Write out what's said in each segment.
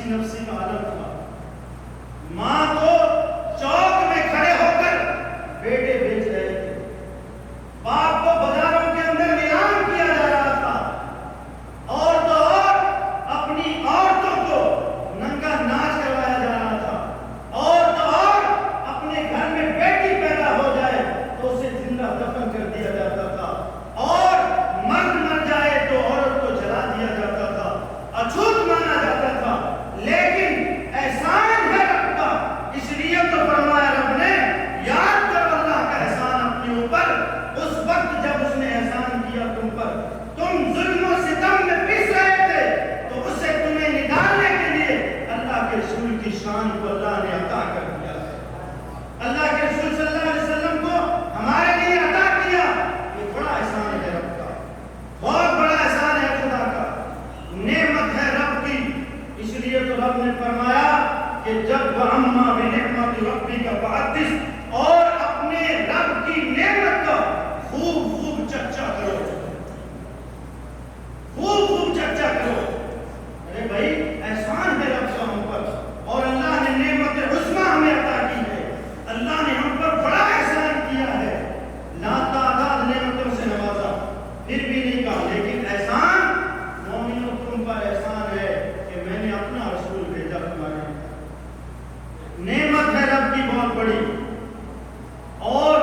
نفسی کا عالم تھا. ماں تو چوک میں کھڑے ہو کر بیٹے بیچ رہے تھے. باپ کو بازاروں کے اندر نیلام کیا جا رہا تھا. اور تو اور اپنی عورتوں کو ننگا ناچ کروایا جا رہا تھا. اور تو اور اپنے گھر میں بیٹی پیدا ہو جائے تو اسے زندہ دفن کر دیا جاتا تھا. اور مرد مر جائے تو عورت کو جلا دیا جاتا تھا. اچھوت مانا جاتا تھا. لیکن احسان ہے رب کا، اس لیے تو فرمایا رب نے یاد کرو اللہ کا احسان اپنے اوپر. اس وقت جب اس نے احسان کیا تم پر، تم ظلم و ستم میں پس رہے تھے، تو اسے تمہیں نکالنے کے لیے اللہ کے رسول کی شان کو اللہ نے عطا کر دیا. اللہ کے رسول صلی اللہ علیہ وسلم کو ہمارے لیے عطا کیا. یہ بڑا احسان ہے رب کا، بہت بڑا احسان ہے خدا کا، نعمت ہے رب کی. اس لیے تو رب نے فرمایا کہ جب وَأَمَّا بِنِعْمَةِ رَبِّكَ فَحَدِّثْ، اور اپنے رب کی نعمت کا خوب خوب چرچا کرو، خوب خوب چرچا کرو. ارے بھائی احسان ہے رب کا ہم پر، اور اللہ نے نعمت عظمیٰ ہمیں عطا کی ہے. اللہ نے ہم پر بڑا احسان کیا ہے، لاتعداد نعمتوں سے نوازا. پھر بھی نہیں کہا لیکن احسان مومنوں تم پر احسان ہے کہ میں نے اپنا رسول بھیجا تمہارے. نعمت ہے رب کی بہت بڑی. اور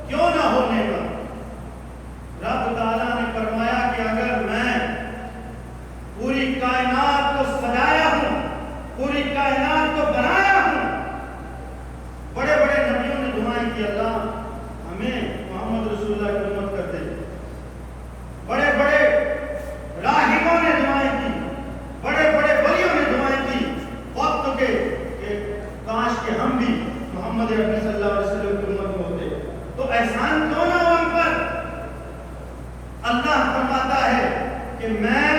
کیوں نہ ہو نعمت، رب تعالیٰ نے فرمایا کہ اگر میں پوری کائنات کو سجایا ہوں، پوری کائنات کو بنایا ہوں. بڑے بڑے نبیوں نے دعائیں کی اللہ ہمیں محمد رسول اللہ کی امت کر دے. بڑے بڑے راہبوں نے دعائیں کی، بڑے بڑے ولیوں نے دعائیں کی وقت کے کہ کاش کہ ہم بھی محمد رسول صلی اللہ علیہ وسلم کی امت میں ہوتے. تو احسان کیوں نہ ہو ہم پر. اللہ فرماتا ہے کہ میں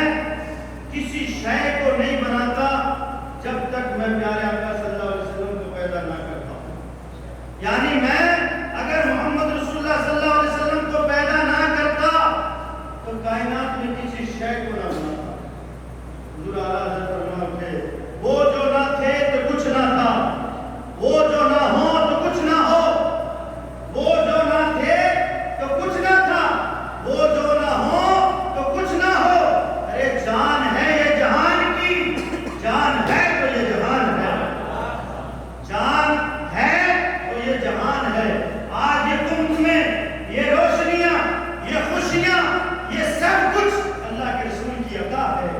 کسی شے کو نہیں بناتا جب تک میں پیارے آقا صلی اللہ علیہ وسلم کو پیدا نہ کرتا ہوں. یعنی میں اگر محمد رسول اللہ صلی اللہ علیہ وسلم کو پیدا نہ کرتا تو کائنات میں کسی شے کو نہ بناتا. حضور اعلیٰ حضرت فرماتے تھے وہ جو نہ تھے تو کچھ نہ تھا، وہ جو نہ ہو تو کچھ نہ ہو. وہ جو نہ تھے تو کچھ نہ تھا، وہ جو نہ ہو تو کچھ نہ ہو. ارے جان ہے یہ جہان کی، جان ہے تو یہ جہان ہے، جان ہے تو یہ جہان ہے. آج یہ تم میں یہ روشنیاں، یہ خوشیاں، یہ سب کچھ اللہ کے رسول کی عطا ہے.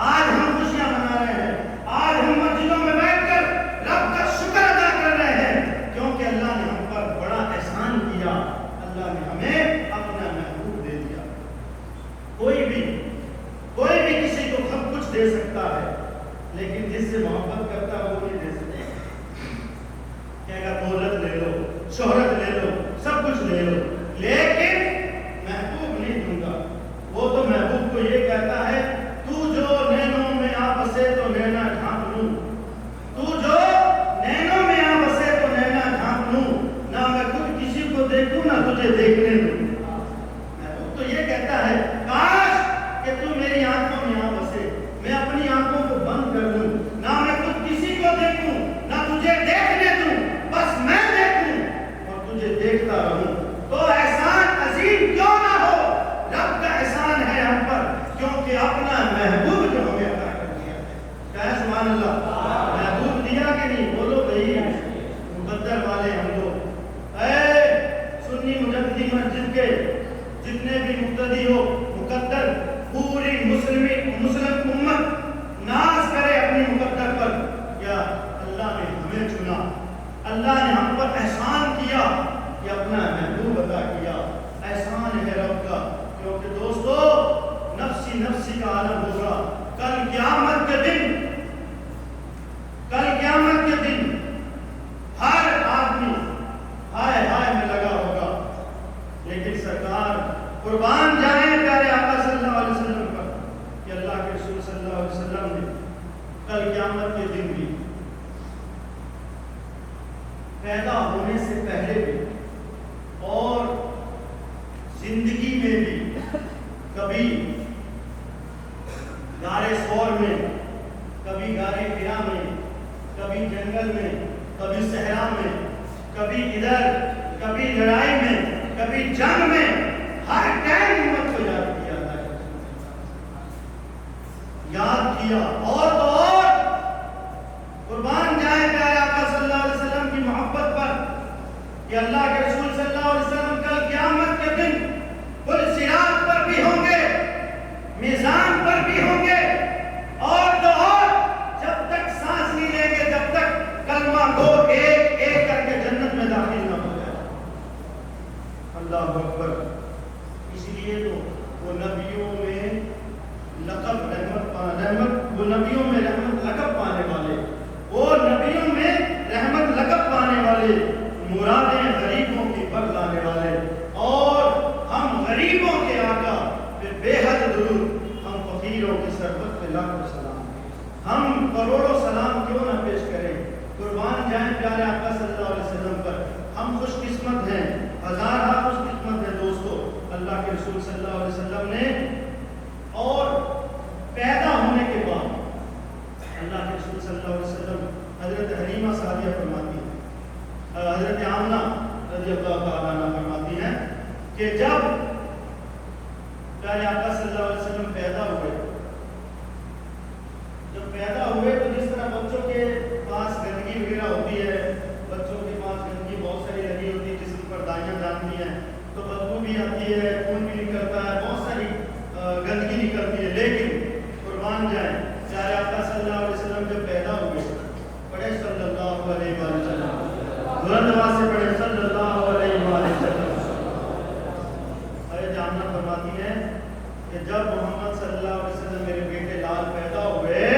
آج ہم خوشیاں منا رہے ہیں، آج ہم مسجدوں میں بیٹھ کر رب کا شکر ادا کر رہے ہیں کیونکہ اللہ نے ہم پر بڑا احسان کیا. اللہ نے ہمیں اپنا محبوب دے دیا. کوئی بھی کسی کو سب کچھ دے سکتا ہے لیکن جس سے محبت کرتا ہے وہ نہیں دے سکتا. کہے گا دولت لے لو، شہرت لے لو، سب کچھ لے لو، لیکن محبوب نہیں دوں گا. وہ تو محبوب کو یہ کہتا ہے تو جو نینوں میں آ بسے تو نینا ڈھانپ لوں، تو جو نینوں میں آ بسے تو نینا ڈھانپ لوں، نہ میں خود کسی کو دیکھوں نہ تجھے دیکھنے دوں. محبوب تو یہ کہتا ہے کاش کہ تو میری آنکھوں میں آ بسے، میں اپنی آنکھوں کو بند کر دوں، نہ میں خود کسی کو دیکھوں نہ تجھے دیکھنے دوں، بس میں دیکھوں اور تجھے دیکھتا رہوں. تو احسان عظیم کیوں نہ ہو، رب کا احسان ہے ہم پر کیونکہ اپنا محبوب جو ہمیں عطا کر دیا. کیا ہے سبحان اللہ. محبوب دیا کہ نہیں؟ بولو بھائی مقدر والے ہم لوگ. اے سنی مجددی مسجد کے جتنے بھی مقتدی ہو، مقدر پوری مسلم امت ناز کرے اپنی مقدر پر. یا اللہ نے ہمیں چنا، اللہ نے ہم پر احسان کیا کہ اپنا محبوب عطا کیا. احسان ہے رب کا. کیونکہ دوستو نفسی نفسی کا عالم ہوگا کل قیامت کے دن. کل قیامت کے دن ہر آدمی ہائے ہائے میں لگا ہوگا. لیکن سرکار قربان جائیں پیارے آقا صلی اللہ علیہ وسلم پر کہ اللہ کے رسول صلی اللہ علیہ وسلم نے کل قیامت کے دن بھی پیدا ہونے سے پہلے بھی اور زندگی میں بھی کبھی غار ثور میں کبھی غار حرا میں، کبھی جنگل میں، کبھی صحرا میں، کبھی ادھر، کبھی لڑائی میں، کبھی جنگ میں، ہر ٹائم امت کو یاد کیا ہے، یاد کیا۔ اور تو اور قربان جائیں پیارے آقا صلی اللہ علیہ وسلم کی محبت پر کہ اللہ کے رسول صلی اللہ علیہ وسلم کل قیامت کے دن پل صراط پر بھی ہوں گے، میزان پر بھی ہوں گے، اور تو اور جب تک سانس نہیں لیں گے، جب تک کلمہ گو ایک ایک کر کے جنت میں داخل نہ ہو جائے۔ اللہ اکبر۔ اس لیے تو وہ نبیوں میں لقب رحمت، وہ نبیوں میں رحمت لقب پانے والے، وہ نبیوں میں رحمت لقب پانے والے، مرادیں غریبوں کی بر لانے والے، اور ہم غریبوں کے آقا پہ بے حد درود، ہم فقیروں کی سربت پہ لاکھوں سلام، ہم کروڑوں سلام کیوں نہ پیش کریں۔ قربان جائیں پیارے آقا صلی اللہ علیہ وسلم پر۔ ہم خوش قسمت ہیں، ہزارہ خوش قسمت ہیں دوستو، اللہ کے رسول صلی اللہ علیہ وسلم نے، اور پیدا ہونے کے بعد اللہ کے رسول صلی اللہ علیہ وسلم، حضرت حلیمہ سعدیہ فرماتی ہیں، حضرت آمنہ رضی اللہ تعالیٰ عنہ فرماتی ہیں کہ جب پیارے آقا صلی اللہ علیہ وسلم پیدا ہوئے تو جس طرح بچوں کے پاس گندگی وغیرہ ہوتی ہے، بچوں کے پاس گندگی بہت ساری لگی ہوتی ہے، جسم پر دائیاں جانتی ہیں تو بدبو بھی آتی ہے، خون بھی نکلتا ہے، بہت ساری گندگی نکلتی ہے، لیکن قربان جائیں پیارے آقا صلی اللہ علیہ وسلم جب پیدا ہوئے، پڑھے صلی اللہ علیہ وسلم، بلند آواز سے پڑھے صلی اللہ علیہ وسلم۔ حضرت آمنہ فرماتی ہیں کہ جب محمد صلی اللہ علیہ وسلم میرے بیٹے لال پیدا ہوئے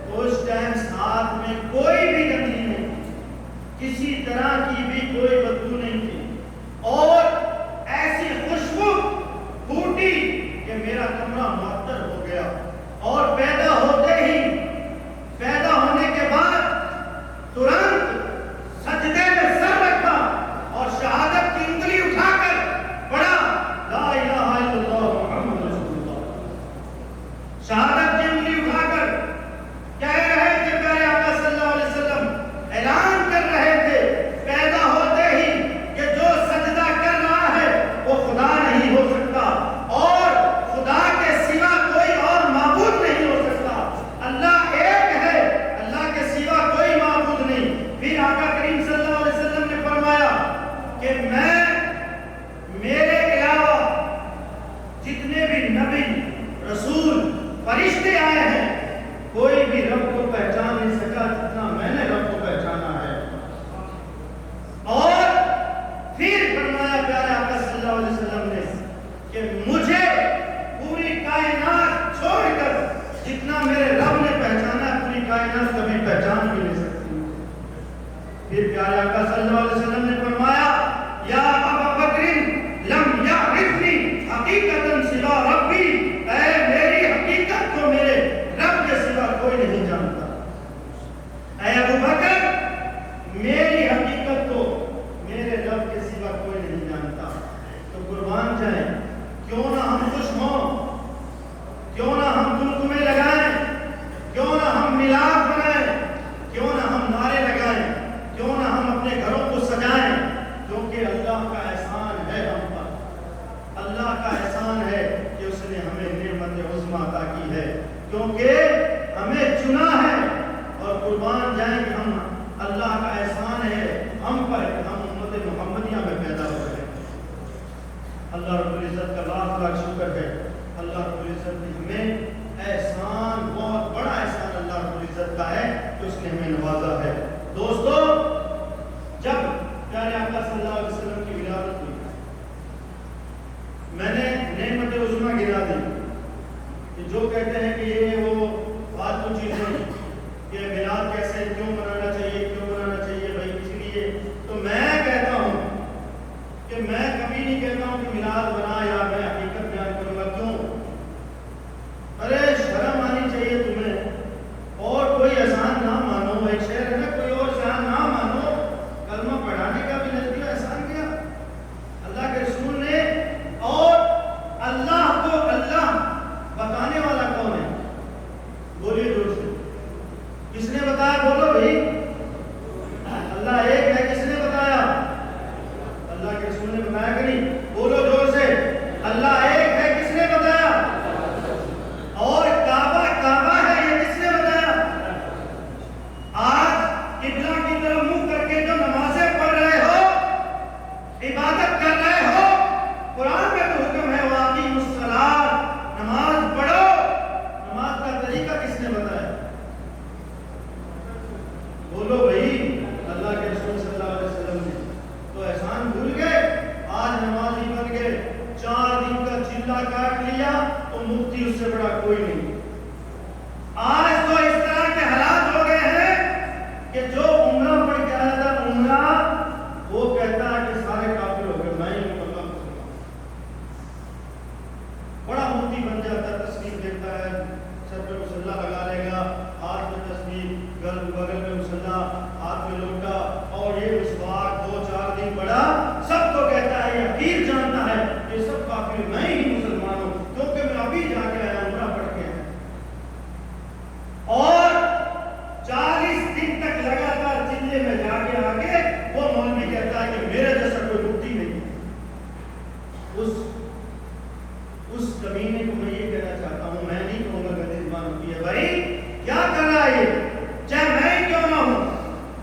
تو اس ٹائم ساتھ میں کوئی بھی گندگی نہیں تھی، کسی طرح کی بھی کوئی بدبو نہیں تھی، اور ایسی خوشبو پھوٹی کہ میرا کمرہ معطر ہو گیا، اور پیدا ہوتے ہی، پیدا ہونے کے بعد ترنت سجدے میں سر رکھا اور شہادت کی انگلی اٹھا کر پڑھا لا الہ الا اللہ محمد رسول اللہ۔ شہادت کی انگلی اٹھا کر کہہ رہے تھے پیارے آقا صلی اللہ علیہ وسلم، اعلان کر رہے تھے پیدا ہوتے ہی کہ جو سجدہ کر رہا ہے وہ خدا نہیں ہو سکتا، اور خدا کے سوا کوئی اور معبود نہیں ہو سکتا، اللہ ایک ہے، اللہ کے سوا کوئی معبود نہیں۔ پھر آقا کریم صلی اللہ علیہ وسلم نے فرمایا کہ میرے علاوہ جتنے بھی نبی، رسول، فرشتے آئے ہیں، کوئی بھی رب کو پہچان نہیں سکا جتنا میں نے رب کو پہچانا ہے۔ اور پھر فرمایا پیارے آقا صلی اللہ علیہ وسلم نے کہ مجھے پوری کائنات چھوڑ کر جتنا میرے رب نے پہچانا ہے، پوری کائنات کبھی پہچان بھی نہیں سکتی۔ پھر پیارے آقا صلی اللہ علیہ وسلم نے فرمایا یا ابا بکر لم یعرفنی حقیقتا سوا ربی، اے میری حقیقت کو میرے رب کے سوا کوئی نہیں جانتا، اے ابو بکر میری حقیقت کو میرے رب کے سوا کوئی نہیں جانتا۔ تو قربان جائیں، کیوں نہ ہم خوش ہوں، کیوں نہ ہم گمگمے لگائیں، کیوں نہ ہم میلاد بنائیں، کیوں نہ ہم نعرے لگائیں، کیوں نہ ہم اپنے گھروں کو سجائیں، کیونکہ اللہ کا احسان ہے ہم پر، اللہ کا احسان ہے کہ اس نے ہمیں نعمت عظمیٰ عطا کی ہے، کیونکہ ہمیں چنا ہے، اور قربان جائیں کہ ہم اللہ کا احسان ہے ہم پر کہ ہم امت محمدیہ میں پیدا ہوئے ہیں۔ اللہ رب العزت کا لاکھ لاکھ شکر ہے، اللہ رب العزت نے ہمیں احسان، بہت بڑا احسان اللہ رب العزت کا ہے کہ اس نے ہمیں نوازا ہے۔ دوستو، جب پیارے آقا صلی اللہ علیہ وسلم کی ولادت ہوئی، میں نے نعمت عظمیٰ گرا دی کہ جو کہتے ہیں کہ یہ وہ فالتو چیزیں کہ میلاد کیسے، کیوں منانا چاہیے، کیوں منانا چاہیے بھائی اس لیے، تو میں کہتا ہوں کہ میں کبھی نہیں کہتا ہوں کہ میلاد بنا یا میں حقیقت بیان کروں گا، کیوں؟ ارے شرم آنی چاہیے تمہیں، اور کوئی احسان نہ مانو، ایک شعر ہے نا، کوئی اور احسان نہ مانو، کلمہ پڑھانے کا بھی نظریہ احسان کیا اللہ کے رسول نے، اور اللہ کو اللہ بتانے والا کون ہے؟ نے بتایا؟ بولو بھائی، اللہ کے رسول صلی اللہ علیہ وسلم نے تو احسان بھول گئے؟ آج نمازی بن گئے، 4 دن کا چلا کاٹ لیا تو مفتی اس سے بڑا کوئی نہیں۔ آج تو اس طرح کے حالات ہو گئے ہیں کہ جو عمرہ پڑھ کے آیا تھا عمرہ، وہ کہتا ہے کہ سارے کافر ہو گئے، میں ہی مکمل مسلمان۔ بڑا مفتی بن جاتا ہے، تصویر دیکھتا ہے، سر پہ مسلح لگا لے گا، ہاتھ میں تصویر، بغل میں مسلح، ہاتھ میں لوٹا، اور یہ مسواک 2-4 دن بڑا، سب کو کہتا ہے، یہ حقیر جانتا ہے یہ سب کافر، میں ہی مسلمان ہوں کیونکہ میں ابھی جا کے آیا عمرہ پڑھ کے آیا۔ اور 40 دن تک لگاتار چلے میں جا کے آگے وہ مولوی کہتا ہے کہ میرے جیسا کوئی مفتی نہیں۔ اس کمینے کو میں یہ کہنا چاہتا ہوں، میں نہیں کہوں گا کہ زبان ہوتی ہے، بھائی کیا کر رہا ہے یہ؟ چاہے میں ہی کیوں نہ ہوں،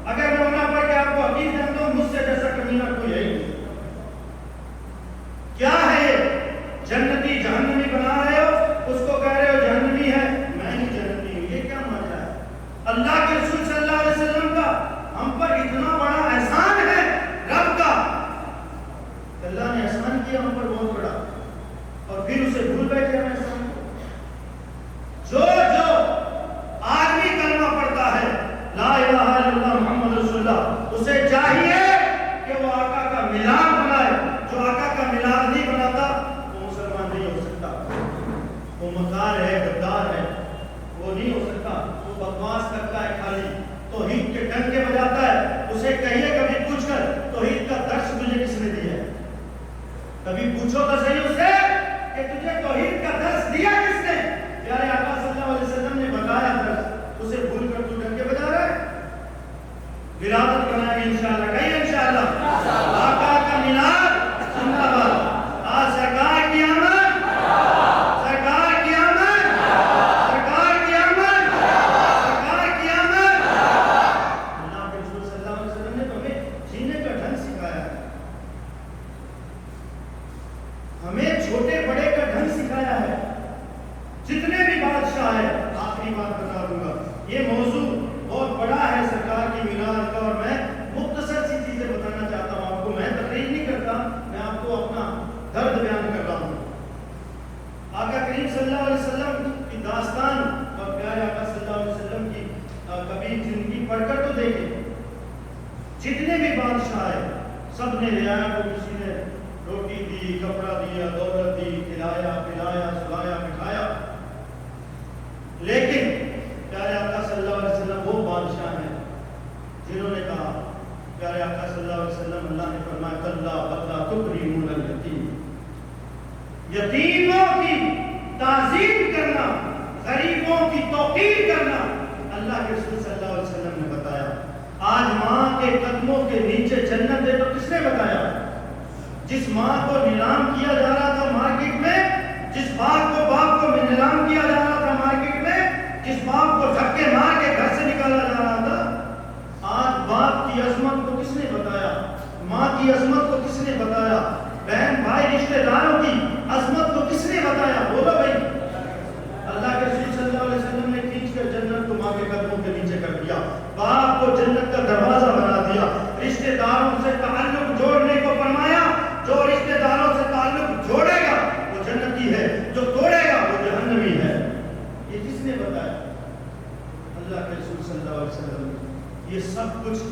اگر میں عمرہ پڑھ کے آپ کو حقیق جانتا ہوں، مجھ سے جیسا کمینہ کوئی ہے ہی نہیں۔ کیا ہے؟ جنتی جہنمی بنا رہے ہو، اس کو کہہ رہے ہو جہنمی ہے، میں ہی جنتی ہوں، یہ کیا مانا ہے؟ اللہ کے رسول صلی اللہ علیہ وسلم کا ہم پر اتنا بڑا احسان ہے رب کا، اللہ نے احسان کیا ہم پر بہت بڑا، اور پھر اسے بھول بیٹھے ہم احسان کو۔ جو آدمی کلمہ پڑھتا ہے لا الہ الا اللہ محمد رسول اللہ، اسے چاہیے کہ وہ آقا کا ملاد بنائے۔ جو آقا کا ملاد نہیں بناتا وہ مسلمان نہیں ہو سکتا، وہ مکار ہے، غدار ہے، وہ نہیں ہو سکتا، وہ بکواس کرتا ہے، خالی توحید کے ڈنکے بجاتا ہے۔ اسے کہیے کبھی پوچھ کر توحید کا درس مجھے کس نے دیا ہے؟ کبھی پوچھو تو صحیح اس سے کہ تجھے توحید کا درس دیا کس نے؟ پیارے آقا صلی اللہ علیہ وسلم نے بتایا درس، اسے بھول کر تو ڈنکے بجا رہا ہے۔ ولادت کرائیں گے انشاءاللہ، کہیں انشاءاللہ آقا کا میلاد زندہ باد۔ آج سرکار کی آمد، سرکار کی آمد، سرکار کی آمد، سرکار کی آمد۔ اللہ کے رسول صلی اللہ علیہ وسلم نے تو ہمیں جینے کا ڈھنگ سکھایا ہے، ہمیں چھوٹے بڑے کا ڈھنگ سکھایا ہے۔ جتنے بھی بادشاہ ہیں، آخری بات بتا دوں گا، یہ موضوع بہت بڑا ہے سرکار کی میلاد کا، اور میں مختصر سی چیزیں بتانا چاہتا ہوں آپ کو۔ میں تقریر نہیں کرتا، میں آپ کو اپنا درد بیان کر رہا ہوں۔ آقا کریم صلی اللہ علیہ وسلم کی داستان اور پیارے آقا صلی اللہ علیہ وسلم کی کبھی زندگی پڑھ کر تو دیکھیں، جتنے بھی بادشاہ ہیں سب نے رعایا کو کسی نے روٹی دی، کپڑا دیا، دولت دی، کھلایا پلایا، سلایا بٹھایا، لیکن پیارے آقا صلی اللہ علیہ وسلم وہ بادشاہ ہیں جنہوں نے کہا، پیارے آقا صلی اللہ علیہ وسلم، اللہ نے فرمایا کلا بل لا تکرمون الیتیم، یتیموں کی تعظیم کرنا، غریبوں کی توقیر کرنا اللہ کے رسول صلی اللہ علیہ وسلم نے بتایا۔ آج ماں کے قدموں کے نیچے جنت ہے تو کس نے بتایا؟ جس ماں کو نیلام کیا جا رہا تھا مارکیٹ میں، جس باپ کو نیلام کیا جا رہا تھا مارکیٹ میں، جس باپ کو دھکے مار کے گھر سے نکالا جا رہا تھا، آج باپ کی عظمت کو کس نے بتایا؟ ماں کی عظمت کو کس نے بتایا؟ بہن بھائی رشتہ داروں کی عظمت کو کس نے بتایا؟ بولو بھائی۔ اللہ کے رسول صلی اللہ علیہ وسلم نے کھینچ کر جنت کو ماں کے قدموں کے نیچے کر دیا، باپ کو جنت کا دروازہ بنا دیا، رشتہ داروں سے تعلق جوڑنے کو فرمایا۔ جو رشتہ داروں سے تعلق جوڑے گا وہ جنتی ہے، جو توڑے گا وہ جہنمی ہے۔ یہ کس نے بتایا؟ اللہ کے رسول صلی اللہ علیہ وسلم۔ یہ سب کچھ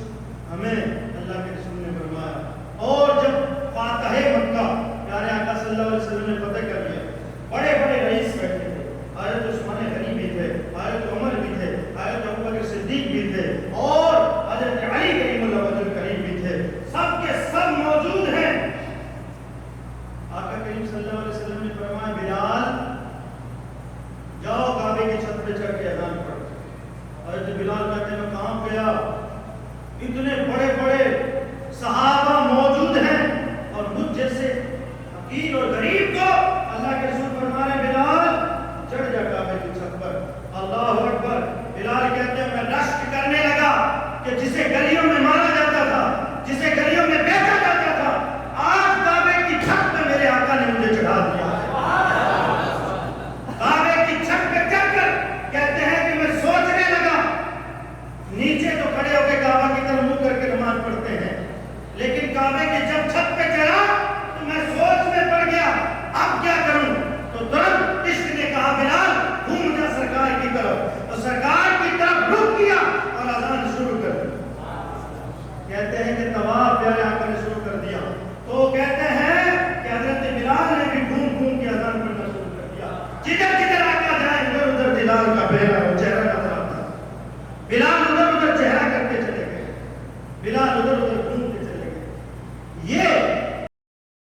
ہمیں اللہ کے رسول نے فرمایا۔ اور جب فاتح مکہ پیارے آقا صلی اللہ علیہ وسلم نے فتح کر لیا، بڑے بڑے رئیس بیٹھے تھے، حضرت عثمان غنی بھی تھے، حضرت عمر بھی تھے، حضرت ابوبکر صدیق بھی تھے، اور حضرت علی کریم اللہ وجہ کریم بھی تھے، سب کے سب موجود ہیں۔ آقا کریم صلی اللہ علیہ وسلم نے فرمایا بلال جاؤ کعبے کی چھت پہ چڑھ کے اذان پڑھو۔ حضرت بلال کہتے ہیں میں کہاں گیا، اتنے بڑے بڑے صحابہ موجود ہیں اور مجھ جیسے فقیر اور غریب کو اللہ کے رسول فرما رہے بلال چڑھ جا کعبے کی چھت پر۔ اللہ اکبر۔ بلال کہتے ہیں میں رشک کرنے لگا کہ جسے گلیوں میں مارا جاتا تھا، جسے گلیوں میں بیچا جاتا تھا، آج کعبے کی چھت پہ میرے آقا نے مجھے چڑھا دیا ہے۔ کعبے کی چھت پہ چڑھ کر کہتے ہیں کہ میں ہیں کہ طواف پیارے آقا نے شروع کر دیا تو کہتے ہیں کہ حضرت بلال نے بھی گھوم گھوم کے اذان پڑھنا شروع کر دیا. جدھر جدھر آقا جائے ادھر ادھر بلال کا چہرہ نظر آتا. بلال ادھر ادھر چہرہ کرتے چلے گئے. بلال ادھر ادھر